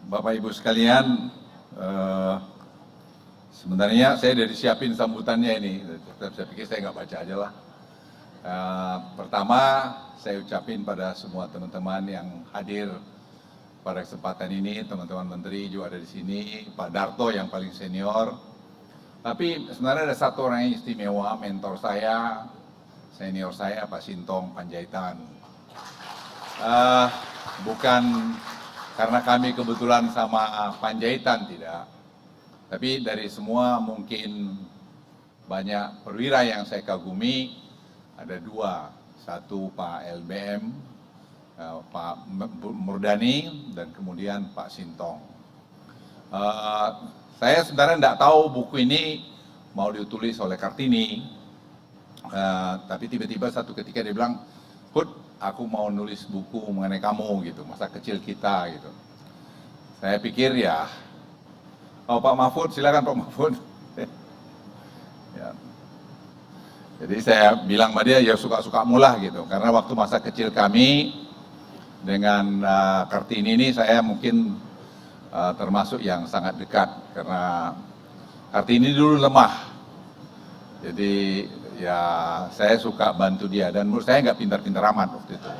Bapak Ibu sekalian, sebenarnya saya udah disiapin sambutannya ini, saya pikir saya nggak baca aja lah. Pertama, saya ucapin pada semua teman-teman yang hadir pada kesempatan ini, teman-teman menteri juga ada di sini, Pak Darto yang paling senior. Tapi sebenarnya ada satu orang yang istimewa, mentor saya, senior saya, Pak Sintong Panjaitan. Bukan karena kami kebetulan sama Panjaitan, tidak. Tapi dari semua mungkin banyak perwira yang saya kagumi, ada dua. Satu Pak LBM, Pak Murdani, dan kemudian Pak Sintong. Saya sebenarnya tidak tahu buku ini mau ditulis oleh Kartini, tapi tiba-tiba satu ketika dia bilang, Hud, aku mau nulis buku mengenai kamu gitu, masa kecil kita gitu. Saya pikir ya, Pak Mahfud, silakan Pak Mahfud. Ya. Jadi saya bilang sama dia, ya suka-suka mulah gitu, karena waktu masa kecil kami dengan Kartini ini saya mungkin termasuk yang sangat dekat, karena Kartini dulu lemah. Jadi ya saya suka bantu dia, dan menurut saya nggak pintar-pintar amat waktu itu.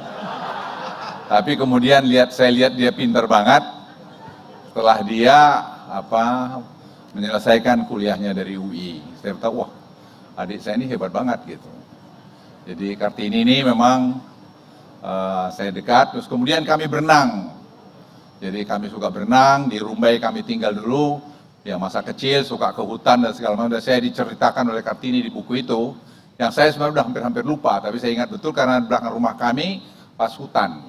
Tapi kemudian saya lihat dia pintar banget setelah dia menyelesaikan kuliahnya dari UI. Saya tahu, wah adik saya ini hebat banget gitu. Jadi Kartini ini memang saya dekat, terus kemudian kami berenang. Jadi kami suka berenang, di Rumbai kami tinggal dulu, ya masa kecil suka ke hutan dan segala macam. Dan saya diceritakan oleh Kartini di buku itu, yang saya sebenarnya udah hampir-hampir lupa, tapi saya ingat betul karena belakang rumah kami pas hutan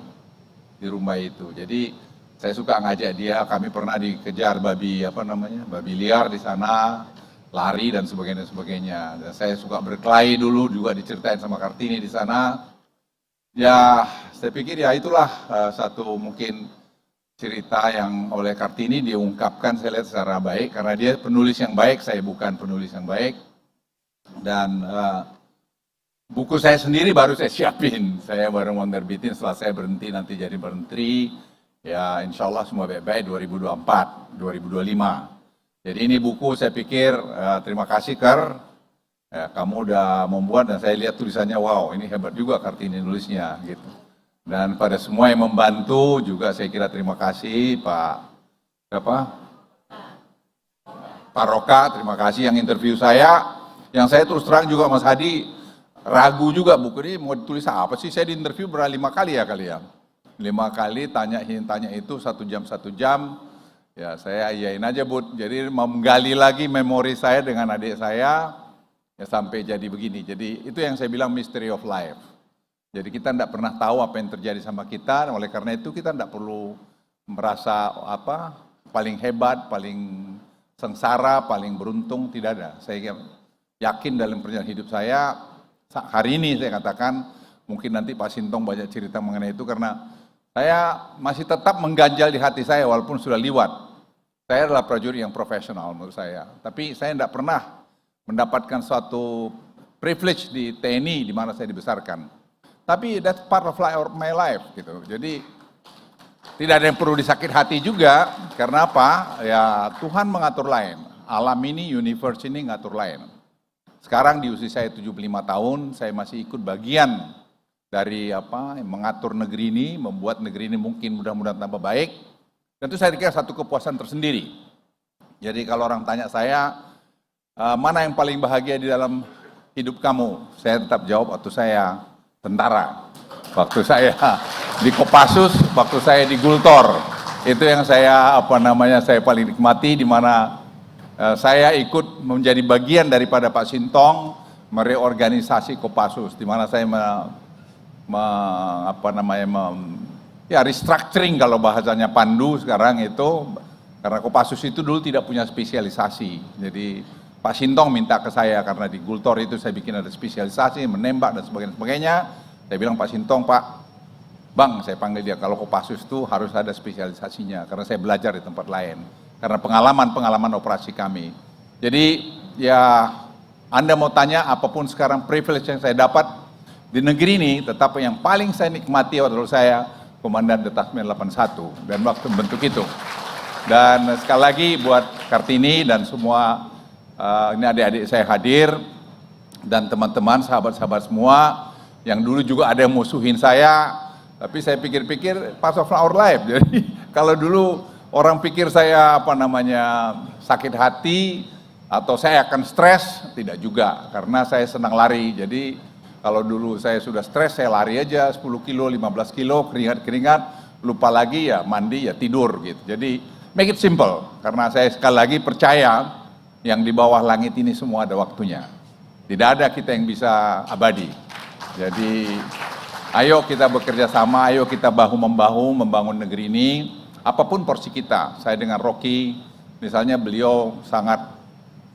di Rumbai itu. Jadi saya suka ngajak dia, kami pernah dikejar babi babi liar di sana, lari dan sebagainya. Dan saya suka berkelahi dulu, juga diceritain sama Kartini di sana. Ya saya pikir ya itulah satu mungkin cerita yang oleh Kartini diungkapkan saya lihat secara baik, karena dia penulis yang baik, saya bukan penulis yang baik. Dan buku saya sendiri baru saya siapin, saya baru mau terbitin setelah saya berhenti nanti jadi menteri, ya insya Allah semua baik-baik 2024, 2025. Jadi ini buku saya pikir, terima kasih Kar, ya, kamu udah membuat, dan saya lihat tulisannya, wow ini hebat juga Kartini nulisnya gitu. Dan pada semua yang membantu juga saya kira terima kasih Pak Roka, terima kasih yang interview saya. Yang saya terus terang juga Mas Hadi ragu juga buku ini mau ditulis apa sih, saya diinterview 5 kali ya 5 kali tanya itu 1 jam, ya saya iyain aja Bud. Jadi menggali lagi memori saya dengan adik saya ya sampai jadi begini. Jadi itu yang saya bilang mystery of life. Jadi kita tidak pernah tahu apa yang terjadi sama kita, oleh karena itu kita tidak perlu merasa paling hebat, paling sengsara, paling beruntung, tidak ada. Saya yakin dalam perjalanan hidup saya, hari ini saya katakan, mungkin nanti Pak Sintong banyak cerita mengenai itu, karena saya masih tetap mengganjal di hati saya walaupun sudah liwat. Saya adalah prajurit yang profesional menurut saya, tapi saya tidak pernah mendapatkan suatu privilege di TNI di mana saya dibesarkan. Tapi that's part of my life gitu. Jadi tidak ada yang perlu disakit hati juga, karena apa? Ya Tuhan mengatur lain. Alam ini, universe ini ngatur lain. Sekarang di usia saya 75 tahun, saya masih ikut bagian dari mengatur negeri ini, membuat negeri ini mungkin mudah-mudahan tambah baik. Dan itu saya kira satu kepuasan tersendiri. Jadi kalau orang tanya saya, mana yang paling bahagia di dalam hidup kamu? Saya tetap jawab waktu saya tentara, waktu saya di Kopassus, waktu saya di Gultor, itu yang saya saya paling nikmati, di mana saya ikut menjadi bagian daripada Pak Sintong mereorganisasi Kopassus, di mana saya restructuring kalau bahasanya Pandu sekarang itu, karena Kopassus itu dulu tidak punya spesialisasi. Jadi Pak Sintong minta ke saya, karena di Gultor itu saya bikin ada spesialisasi, menembak dan sebagainya. Saya bilang Pak Sintong, Bang, saya panggil dia, kalau Kopassus itu harus ada spesialisasinya, karena saya belajar di tempat lain, karena pengalaman operasi kami. Jadi ya Anda mau tanya apapun sekarang privilege yang saya dapat di negeri ini, tetapi yang paling saya nikmati adalah saya Komandan Detasmen 81, dan waktu bentuk itu. Dan sekali lagi buat Kartini dan semua ini adik-adik saya hadir dan teman-teman, sahabat-sahabat semua yang dulu juga ada yang musuhin saya, tapi saya pikir-pikir part of our life. Jadi kalau dulu orang pikir saya sakit hati atau saya akan stres, tidak juga, karena saya senang lari. Jadi kalau dulu saya sudah stres, saya lari aja 10 kilo, 15 kilo, keringat-keringat, lupa lagi ya mandi ya tidur gitu. Jadi make it simple, karena saya sekali lagi percaya yang di bawah langit ini semua ada waktunya. Tidak ada kita yang bisa abadi. Jadi ayo kita bekerja sama, ayo kita bahu-membahu membangun negeri ini, apapun porsi kita. Saya dengan Rocky, misalnya beliau sangat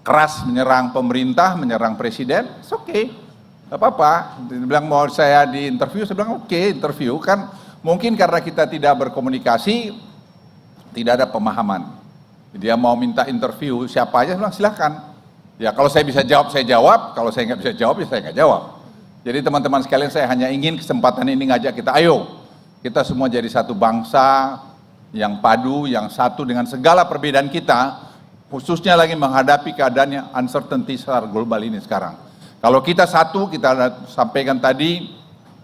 keras menyerang pemerintah, menyerang presiden, it's okay, gak apa-apa. Dia bilang mau saya di interview, saya bilang oke, interview kan mungkin karena kita tidak berkomunikasi, tidak ada pemahaman. Dia mau minta interview siapa aja, bilang silahkan. Ya kalau saya bisa jawab, saya jawab. Kalau saya nggak bisa jawab, ya saya nggak jawab. Jadi teman-teman sekalian, saya hanya ingin kesempatan ini ngajak kita, ayo kita semua jadi satu bangsa yang padu, yang satu dengan segala perbedaan kita, khususnya lagi menghadapi keadaan yang uncertainty secara global ini sekarang. Kalau kita satu, kita sampaikan tadi,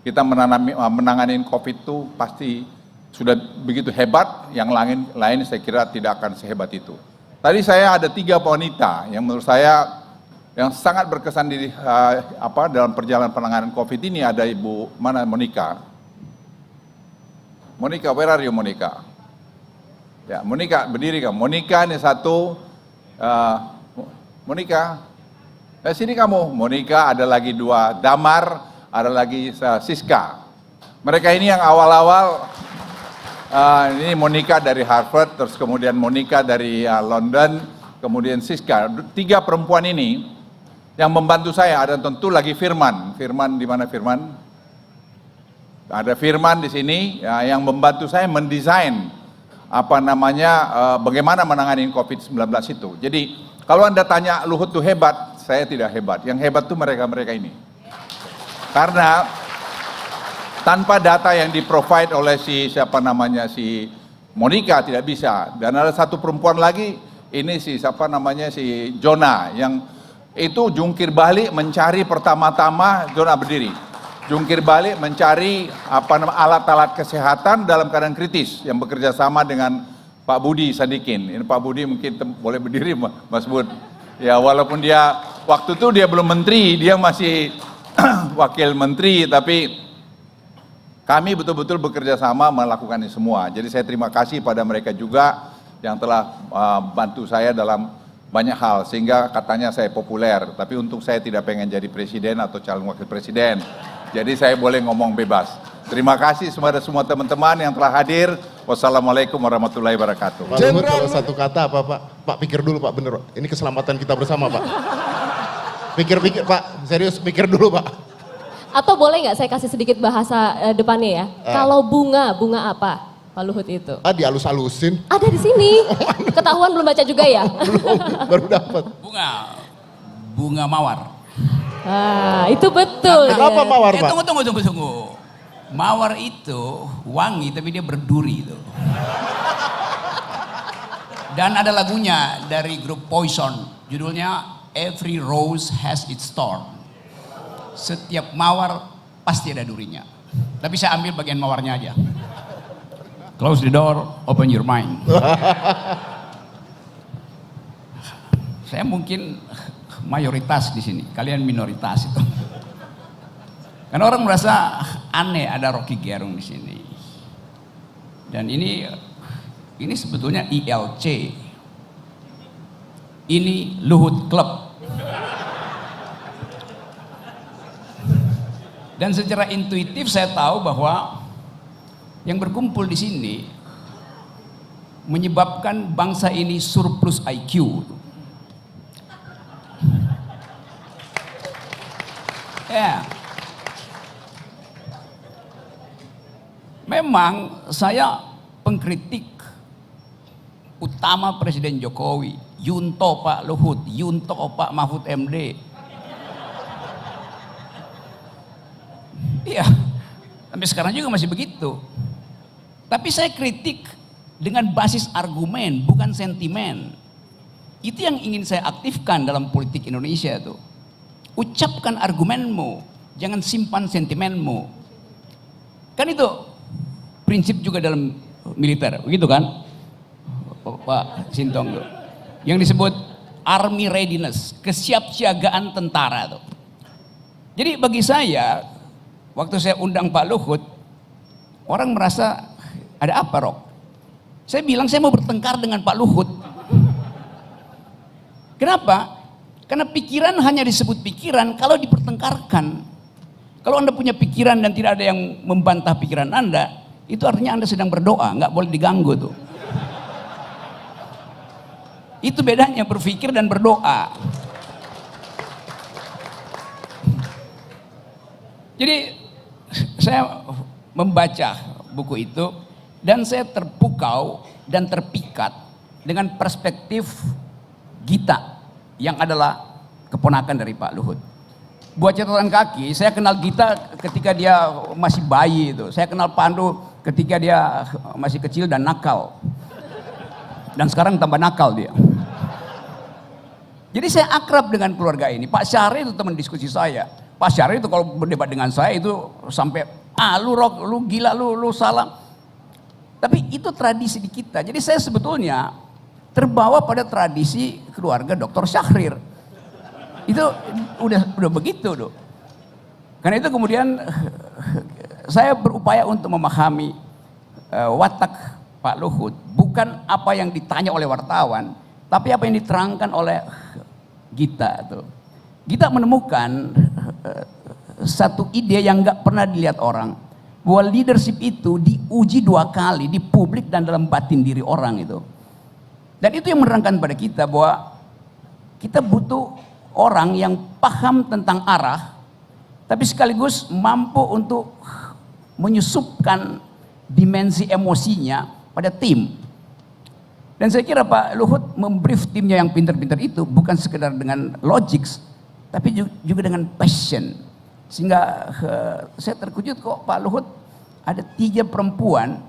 kita menangani COVID itu pasti sudah begitu hebat, yang lain saya kira tidak akan sehebat itu. Tadi saya ada 3 wanita yang menurut saya yang sangat berkesan dalam perjalanan penanganan COVID ini. Ada Ibu mana, Monica, where are you Monica? Ya, Monica berdiri kan? Monica ini satu, Monica, sini kamu. Monica, ada lagi 2, Damar, ada lagi Siska. Mereka ini yang awal-awal. Ini Monica dari Harvard, terus kemudian Monica dari London, kemudian Siska. 3 perempuan ini yang membantu saya. Ada tentu lagi Firman. Firman di mana Firman? Ada Firman di sini ya, yang membantu saya mendesain bagaimana menangani COVID-19 itu. Jadi kalau Anda tanya Luhut itu hebat, saya tidak hebat. Yang hebat itu mereka-mereka ini. Karena tanpa data yang di-provide oleh si Monica tidak bisa. Dan ada satu perempuan lagi, ini si Jona, yang itu jungkir balik mencari pertama-tama, Jona berdiri, jungkir balik mencari alat-alat kesehatan dalam keadaan kritis, yang bekerja sama dengan Pak Budi Sadikin. Ini Pak Budi mungkin boleh berdiri, Mas Bud. Ya walaupun dia waktu itu dia belum menteri, dia masih wakil menteri, tapi kami betul-betul bekerja sama melakukan ini semua. Jadi saya terima kasih pada mereka juga yang telah bantu saya dalam banyak hal. Sehingga katanya saya populer. Tapi untuk saya tidak pengen jadi presiden atau calon wakil presiden. Jadi saya boleh ngomong bebas. Terima kasih semua teman-teman yang telah hadir. Wassalamualaikum warahmatullahi wabarakatuh. Pak Luhut, kalau satu kata apa Pak? Pak pikir dulu Pak, bener Pak. Ini keselamatan kita bersama Pak. Pikir-pikir Pak, serius pikir dulu Pak. Atau boleh nggak saya kasih sedikit bahasa depannya ya? Kalau bunga apa Pak Luhut itu? Dihalus-halusin. Ada di sini. Ketahuan belum baca juga ya? Belum, baru dapat. Bunga mawar. Itu betul. Kenapa mawar Pak? Tunggu. Mawar itu wangi tapi dia berduri itu. Dan ada lagunya dari grup Poison, judulnya Every Rose Has Its Thorn. Setiap mawar pasti ada durinya. Tapi saya ambil bagian mawarnya aja. Close the door, open your mind. Saya mungkin mayoritas di sini, kalian minoritas itu. Karena orang merasa aneh ada Rocky Gerung di sini. Dan ini sebetulnya ILC. Ini Luhut Club. Dan secara intuitif saya tahu bahwa yang berkumpul di sini menyebabkan bangsa ini surplus IQ. Ya. Memang saya pengkritik utama Presiden Jokowi, Yunto Pak Luhut, Yunto Pak Mahfud MD. Iya, sampai sekarang juga masih begitu. Tapi saya kritik dengan basis argumen, bukan sentimen. Itu yang ingin saya aktifkan dalam politik Indonesia tuh. Ucapkan argumenmu, jangan simpan sentimenmu. Kan itu prinsip juga dalam militer, begitu kan? Pak Sintong tuh. Yang disebut army readiness, kesiapsiagaan tentara tuh. Jadi bagi saya, waktu saya undang Pak Luhut, orang merasa ada apa, Rok? Saya bilang saya mau bertengkar dengan Pak Luhut. Kenapa? Karena pikiran hanya disebut pikiran kalau dipertengkarkan. Kalau Anda punya pikiran dan tidak ada yang membantah pikiran Anda, itu artinya Anda sedang berdoa, nggak boleh diganggu tuh. Itu bedanya berpikir dan berdoa. Jadi saya membaca buku itu dan saya terpukau dan terpikat dengan perspektif Gita yang adalah keponakan dari Pak Luhut. Buat catatan kaki, saya kenal Gita ketika dia masih bayi itu. Saya kenal Pandu ketika dia masih kecil dan nakal. Dan sekarang tambah nakal dia. Jadi saya akrab dengan keluarga ini. Pak Syahrir itu teman diskusi saya. Pak Syahrir itu kalau berdebat dengan saya itu sampai lu Rok, lu gila, lu salah. Tapi itu tradisi di kita. Jadi saya sebetulnya terbawa pada tradisi keluarga Dr. Syahrir. Itu udah begitu loh. Karena itu kemudian saya berupaya untuk memahami watak Pak Luhut, bukan apa yang ditanya oleh wartawan, tapi apa yang diterangkan oleh Gita tuh. Gita menemukan satu ide yang nggak pernah dilihat orang, bahwa leadership itu diuji 2 kali di publik dan dalam batin diri orang itu. Dan itu yang menerangkan pada kita bahwa kita butuh orang yang paham tentang arah, tapi sekaligus mampu untuk menyusupkan dimensi emosinya pada tim. Dan saya kira Pak Luhut membrief timnya yang pintar-pintar itu bukan sekedar dengan logik, tapi juga dengan passion. Sehingga saya terkejut kok Pak Luhut ada 3 perempuan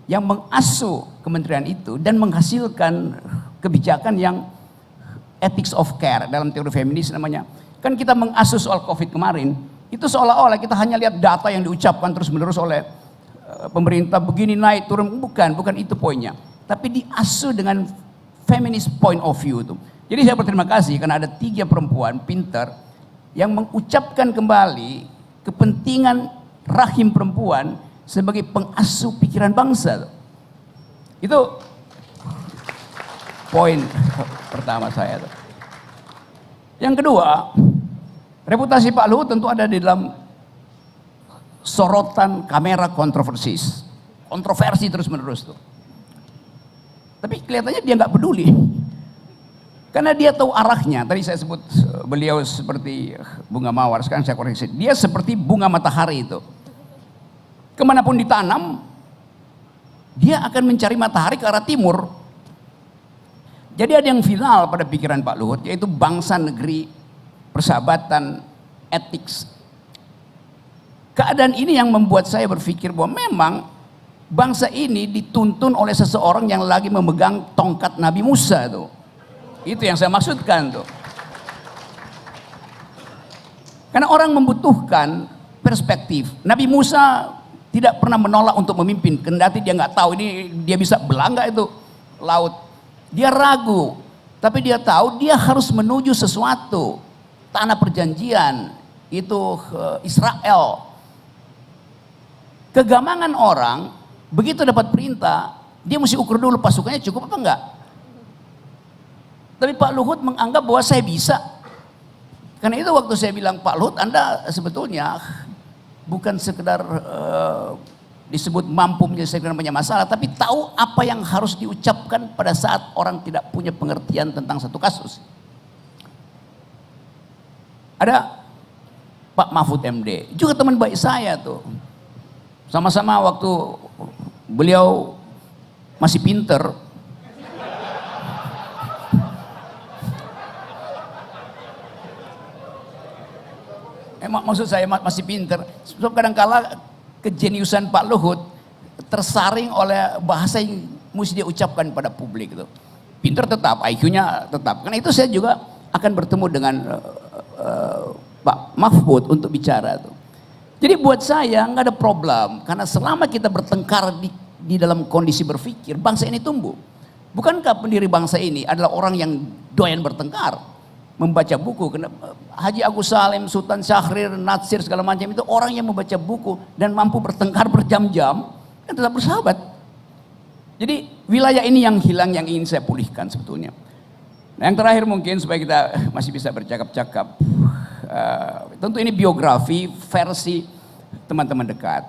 yang mengasuh kementerian itu dan menghasilkan kebijakan yang ethics of care dalam teori feminis namanya. Kan kita mengasuh soal COVID kemarin, itu seolah-olah kita hanya lihat data yang diucapkan terus-menerus oleh pemerintah begini naik turun, bukan itu poinnya. Tapi diasuh dengan feminist point of view itu. Jadi saya berterima kasih karena ada 3 perempuan pintar yang mengucapkan kembali kepentingan rahim perempuan sebagai pengasuh pikiran bangsa. Itu poin pertama saya. Yang kedua, reputasi Pak Luhut tentu ada di dalam sorotan kamera kontroversi terus-menerus tuh. Tapi kelihatannya dia nggak peduli. Karena dia tahu arahnya. Tadi saya sebut beliau seperti bunga mawar, sekarang saya koreksi. Dia seperti bunga matahari itu. Kemanapun ditanam, dia akan mencari matahari ke arah timur. Jadi ada yang final pada pikiran Pak Luhut, yaitu bangsa, negeri, persahabatan, etik. Keadaan ini yang membuat saya berpikir bahwa memang bangsa ini dituntun oleh seseorang yang lagi memegang tongkat Nabi Musa tuh. Itu yang saya maksudkan tuh. Karena orang membutuhkan perspektif. Nabi Musa tidak pernah menolak untuk memimpin, kendati dia nggak tahu ini dia bisa belah nggak itu laut. Dia ragu, tapi dia tahu dia harus menuju sesuatu, tanah perjanjian, itu Israel. Kegamangan orang, begitu dapat perintah, dia mesti ukur dulu pasukannya cukup apa enggak. Tapi Pak Luhut menganggap bahwa saya bisa. Karena itu waktu saya bilang, Pak Luhut Anda sebetulnya bukan sekedar disebut mampu menyelesaikan banyak masalah, tapi tahu apa yang harus diucapkan pada saat orang tidak punya pengertian tentang satu kasus. Ada Pak Mahfud MD, juga teman baik saya tuh. Sama-sama waktu beliau masih pinter. Maksud saya masih pinter. Kadang-kala kejeniusan Pak Luhut tersaring oleh bahasa yang mesti dia ucapkan pada publik itu. Pintar tetap, IQ-nya tetap. Karena itu saya juga akan bertemu dengan Pak Mahfud untuk bicara tuh. Jadi buat saya nggak ada problem, karena selama kita bertengkar di dalam kondisi berpikir, bangsa ini tumbuh. Bukankah pendiri bangsa ini adalah orang yang doyan bertengkar, membaca buku? Haji Agus Salim, Sultan Syahrir, Natsir segala macam itu orang yang membaca buku dan mampu bertengkar berjam-jam dan tetap bersahabat. Jadi wilayah ini yang hilang, yang ingin saya pulihkan sebetulnya. Nah, yang terakhir mungkin supaya kita masih bisa bercakap-cakap. Tentu ini biografi versi teman-teman dekat.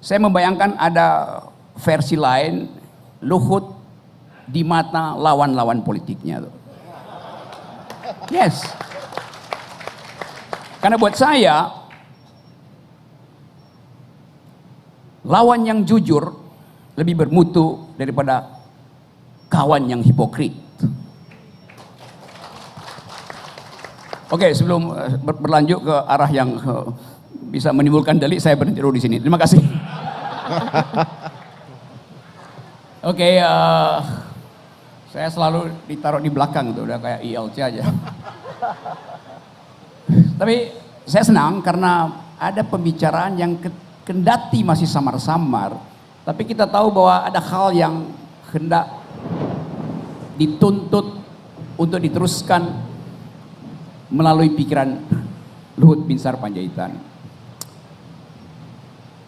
Saya membayangkan ada versi lain, Luhut di mata lawan-lawan politiknya. Yes. Karena buat saya, lawan yang jujur lebih bermutu daripada kawan yang hipokrit. Oke, sebelum berlanjut ke arah yang bisa menimbulkan delik, saya berhenti dulu di sini. Terima kasih. Oke, saya selalu ditaruh di belakang tuh, udah kayak ILC aja. Tapi saya senang karena ada pembicaraan yang kendati masih samar-samar, tapi kita tahu bahwa ada hal yang hendak dituntut untuk diteruskan melalui pikiran Luhut Binsar Panjaitan.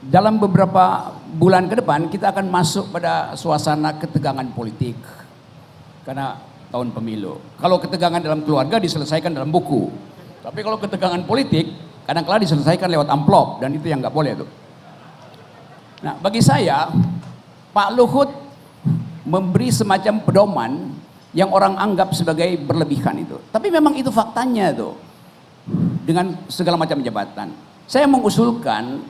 Dalam beberapa bulan ke depan kita akan masuk pada suasana ketegangan politik karena tahun pemilu. Kalau ketegangan dalam keluarga diselesaikan dalam buku, tapi kalau ketegangan politik kadang-kala diselesaikan lewat amplop, dan itu yang nggak boleh tuh. Nah, bagi saya Pak Luhut memberi semacam pedoman yang orang anggap sebagai berlebihan itu. Tapi memang itu faktanya tuh. Dengan segala macam jabatan. Saya mengusulkan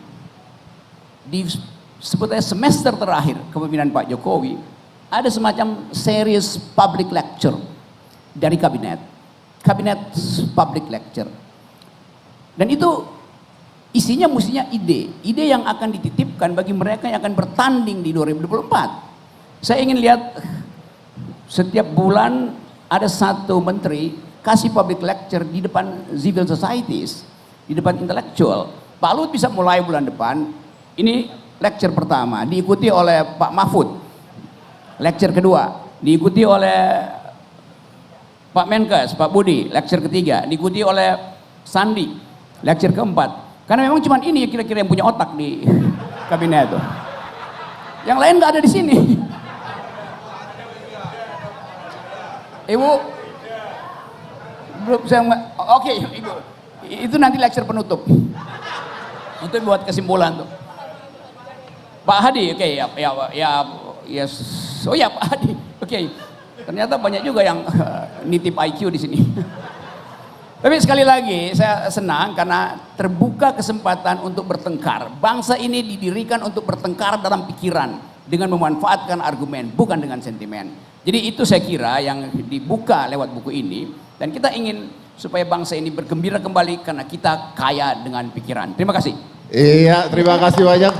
di sebetulnya semester terakhir kepemimpinan Pak Jokowi ada semacam series public lecture dari kabinet. Kabinet public lecture. Dan itu isinya mestinya ide yang akan dititipkan bagi mereka yang akan bertanding di 2024. Saya ingin lihat setiap bulan ada satu menteri kasih public lecture di depan civil societies, di depan intelektual. Pak Luhut bisa mulai bulan depan, ini lecture pertama, diikuti oleh Pak Mahfud. Lecture kedua, diikuti oleh Pak Menkes, Pak Budi. Lecture ketiga, diikuti oleh Sandi. Lecture keempat. Karena memang cuma ini kira-kira yang punya otak di kabinet itu. Yang lain nggak ada di sini. Ibu, belum saya, oke, Ibu, itu nanti lecture penutup, untuk buat kesimpulan tuh. Pak Hadi, oke, yes, oh ya Pak Hadi, oke. Ternyata banyak juga yang nitip IQ di sini. Tapi sekali lagi saya senang karena terbuka kesempatan untuk bertengkar. Bangsa ini didirikan untuk bertengkar dalam pikiran dengan memanfaatkan argumen, bukan dengan sentimen. Jadi itu saya kira yang dibuka lewat buku ini, dan kita ingin supaya bangsa ini bergembira kembali karena kita kaya dengan pikiran. Terima kasih. Iya, terima kasih banyak.